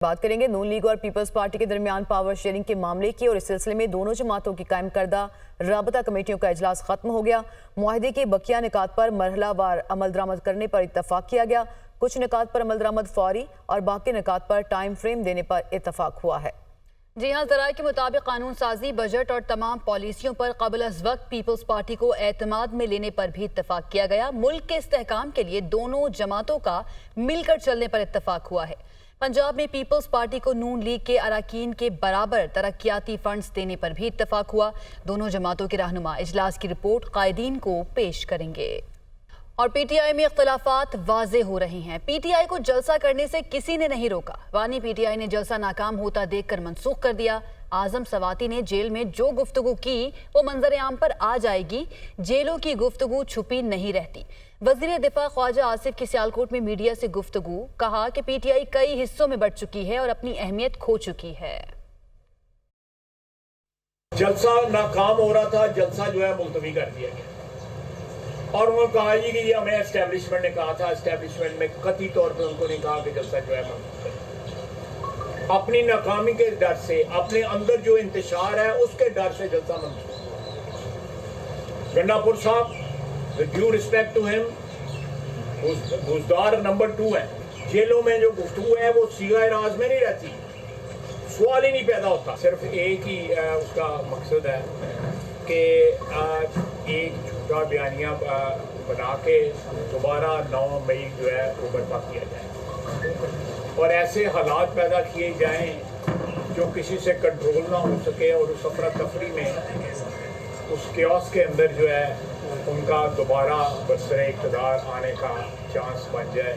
بات کریں گے نون لیگ اور پیپلز پارٹی کے درمیان پاور شیئرنگ کے معاملے کی، اور اس سلسلے میں دونوں جماعتوں کی قائم کردہ رابطہ کمیٹیوں کا اجلاس ختم ہو گیا۔ معاہدے کے بقیہ نکات پر مرحلہ وار عمل درآمد کرنے پر اتفاق کیا گیا۔ کچھ نکات پر عمل درآمد فوری اور باقی نکات پر ٹائم فریم دینے پر اتفاق ہوا ہے۔ جی ہاں، ذرائع کے مطابق قانون سازی، بجٹ اور تمام پالیسیوں پر قبل از وقت پیپلز پارٹی کو اعتماد میں لینے پر بھی اتفاق کیا گیا۔ ملک کے استحکام کے لیے دونوں جماعتوں کا مل کر چلنے پر اتفاق ہوا ہے۔ پنجاب میں پیپلز پارٹی کو نون لیگ کے اراکین کے برابر ترقیاتی فنڈز دینے پر بھی اتفاق ہوا۔ دونوں جماعتوں کے رہنما اجلاس کی رپورٹ قائدین کو پیش کریں گے۔ اور پی ٹی آئی میں اختلافات واضح ہو رہے ہیں۔ پی ٹی آئی کو جلسہ کرنے سے کسی نے نہیں روکا۔ بانی پی ٹی آئی نے جلسہ ناکام ہوتا دیکھ کر منسوخ کر دیا۔ اعظم سواتی نے جیل میں جو گفتگو کی وہ منظر عام پر آ جائے گی۔ جیلوں کی گفتگو چھپی نہیں رہتی۔ وزیر دفاع خواجہ آصف کی سیالکوٹ میں میڈیا سے گفتگو، کہا کہ پی ٹی آئی کئی حصوں میں بٹ چکی ہے اور اپنی اہمیت کھو چکی ہے۔ جلسہ ناکام ہو رہا تھا، جلسہ جو ہے ملتوی کر دیا گیا، اور وہ کہا جی کہ یہ ہمیں اسٹیبلشمنٹ نے کہا تھا۔ اسٹیبلشمنٹ میں قطعی طور پر ان کو نہیں کہا کہ جلسہ جو ہے اپنی ناکامی کے ڈر سے، اپنے اندر جو انتشار ہے اس کے ڈر سے جلسہ منسوخ۔ گنڈا پور صاحب، ڈیو ریسپیکٹ ٹو ہم، گزدار نمبر 2 ہے۔ جیلوں میں جو گفتگو ہے وہ صیغہ راز میں نہیں رہتی، سوال ہی نہیں پیدا ہوتا۔ صرف ایک ہی اس کا مقصد ہے کہ ایک جھوٹا بیانیہ بنا کے دوبارہ 9 مئی جو ہے وہ برپا کیا جائے، اور ایسے حالات پیدا کیے جائیں جو کسی سے کنٹرول نہ ہو سکے، اور اس افراتفری میں، اس کیوس کے اندر جو ہے ان کا دوبارہ برسر اقتدار آنے کا چانس بن جائے۔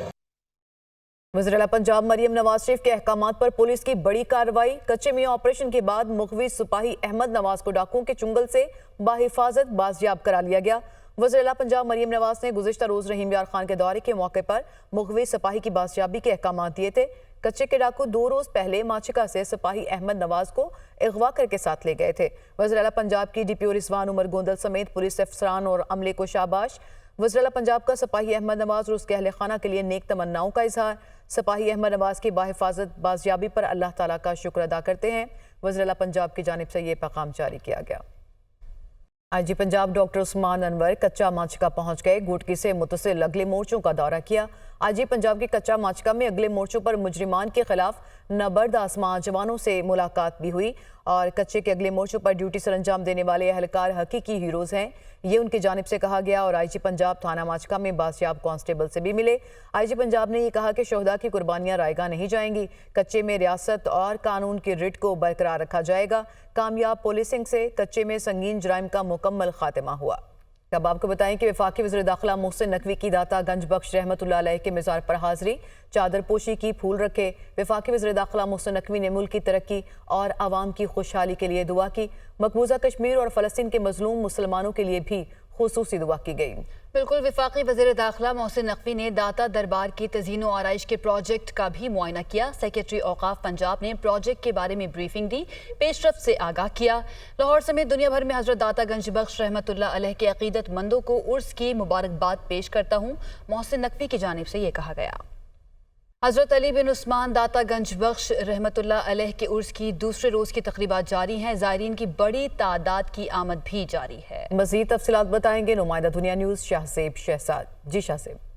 وزیر اعلیٰ پنجاب مریم نواز شریف کے احکامات پر پولیس کی بڑی کارروائی۔ کچے میاں آپریشن کے بعد مغوی سپاہی احمد نواز کو ڈاکوؤں کے چنگل سے بحفاظت بازیاب کرا لیا گیا۔ وزیر اعلیٰ پنجاب مریم نواز نے گزشتہ روز رحیم یار خان کے دورے کے موقع پر مغوی سپاہی کی بازیابی کے احکامات دیے تھے۔ کچے کے ڈاکو 2 روز پہلے ماچکا سے سپاہی احمد نواز کو اغوا کر کے ساتھ لے گئے تھے۔ وزیر اعلیٰ پنجاب کی ڈی پی او رضوان عمر گوندل سمیت پولیس افسران اور عملے کو شاباش۔ وزیر اعلیٰ پنجاب کا سپاہی احمد نواز اور اس کے اہل خانہ کے لیے نیک تمناؤں کا اظہار۔ سپاہی احمد نواز کی بحفاظت بازیابی پر اللہ تعالیٰ کا شکر ادا کرتے ہیں۔ وزیر اعلیٰ پنجاب کی جانب سے یہ پیغام جاری کیا گیا۔ آئی جی پنجاب ڈاکٹر عثمان انور کچا ماچکا پہنچ گئے۔ گھوٹکی سے متصل اگلے مورچوں کا دورہ کیا۔ آئی جی پنجاب کے کچا ماچکا میں اگلے مورچوں پر مجرمان کے خلاف نبرد آسماں جوانوں سے ملاقات بھی ہوئی، اور کچے کے اگلے مورچوں پر ڈیوٹی سر انجام دینے والے اہلکار حقیقی ہیروز ہیں، یہ ان کی جانب سے کہا گیا۔ اور آئی جی پنجاب تھانہ ماچکا میں بازیاب کانسٹیبل سے بھی ملے۔ آئی جی پنجاب نے یہ کہا کہ شہداء کی قربانیاں رائے گاہ نہیں جائیں گی۔ کچے میں ریاست اور قانون کی رٹ کو برقرار رکھا جائے گا۔ کامیاب پولیسنگ سے کچے میں سنگین جرائم کا مکمل خاتمہ ہوا۔ اب آپ کو بتائیں کہ وفاقی وزیر داخلہ محسن نقوی کی داتا گنج بخش رحمت اللہ علیہ کے مزار پر حاضری، چادر پوشی کی، پھول رکھے۔ وفاقی وزیر داخلہ محسن نقوی نے ملک کی ترقی اور عوام کی خوشحالی کے لیے دعا کی۔ مقبوضہ کشمیر اور فلسطین کے مظلوم مسلمانوں کے لیے بھی خصوصی دعا کی گئی۔ بالکل، وفاقی وزیر داخلہ محسن نقوی نے داتا دربار کی تزئین و آرائش کے پروجیکٹ کا بھی معائنہ کیا۔ سیکریٹری اوقاف پنجاب نے پروجیکٹ کے بارے میں بریفنگ دی، پیش رفت سے آگاہ کیا۔ لاہور سمیت دنیا بھر میں حضرت داتا گنج بخش رحمت اللہ علیہ کے عقیدت مندوں کو عرس کی مبارکباد پیش کرتا ہوں، محسن نقوی کی جانب سے یہ کہا گیا۔ حضرت علی بن عثمان داتا گنج بخش رحمت اللہ علیہ کے عرس کی دوسرے روز کی تقریبات جاری ہیں۔ زائرین کی بڑی تعداد کی آمد بھی جاری ہے۔ مزید تفصیلات بتائیں گے نمائندہ دنیا نیوز شاہ زیب شہزاد۔ جی شاہ زیب۔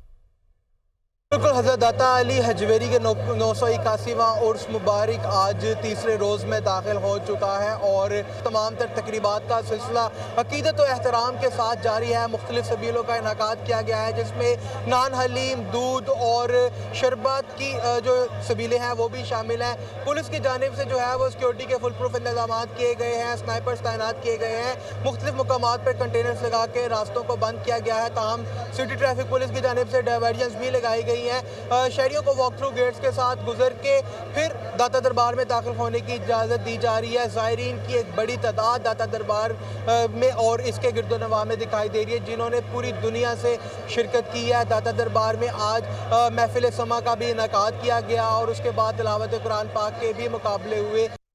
بالکل، حضرت داتا علی حجویری کے 981واں عرس مبارک آج تیسرے روز میں داخل ہو چکا ہے، اور تمام تر تقریبات کا سلسلہ عقیدت و احترام کے ساتھ جاری ہے۔ مختلف سبیلوں کا انعقاد کیا گیا ہے، جس میں نان حلیم، دودھ اور شربت کی جو سبیلیں ہیں وہ بھی شامل ہیں۔ پولیس کی جانب سے جو ہے وہ سیکیورٹی کے فل پروف انتظامات کیے گئے ہیں، سنائپرز تعینات کیے گئے ہیں۔ مختلف مقامات پر کنٹینرز لگا کے راستوں کو بند کیا گیا ہے، تاہم سٹی ٹریفک پولیس کی جانب سے ڈائیورژنز بھی لگائی گئی ہیں۔ شہریوں کو واک تھرو گیٹس کے ساتھ گزر کے پھر داتا دربار میں داخل ہونے کی اجازت دی جا رہی ہے۔ زائرین کی ایک بڑی تعداد داتا دربار میں اور اس کے گرد و نواح میں دکھائی دے رہی ہے، جنہوں نے پوری دنیا سے شرکت کی ہے۔ داتا دربار میں آج محفل سما کا بھی انعقاد کیا گیا، اور اس کے بعد تلاوت قرآن پاک کے بھی مقابلے ہوئے۔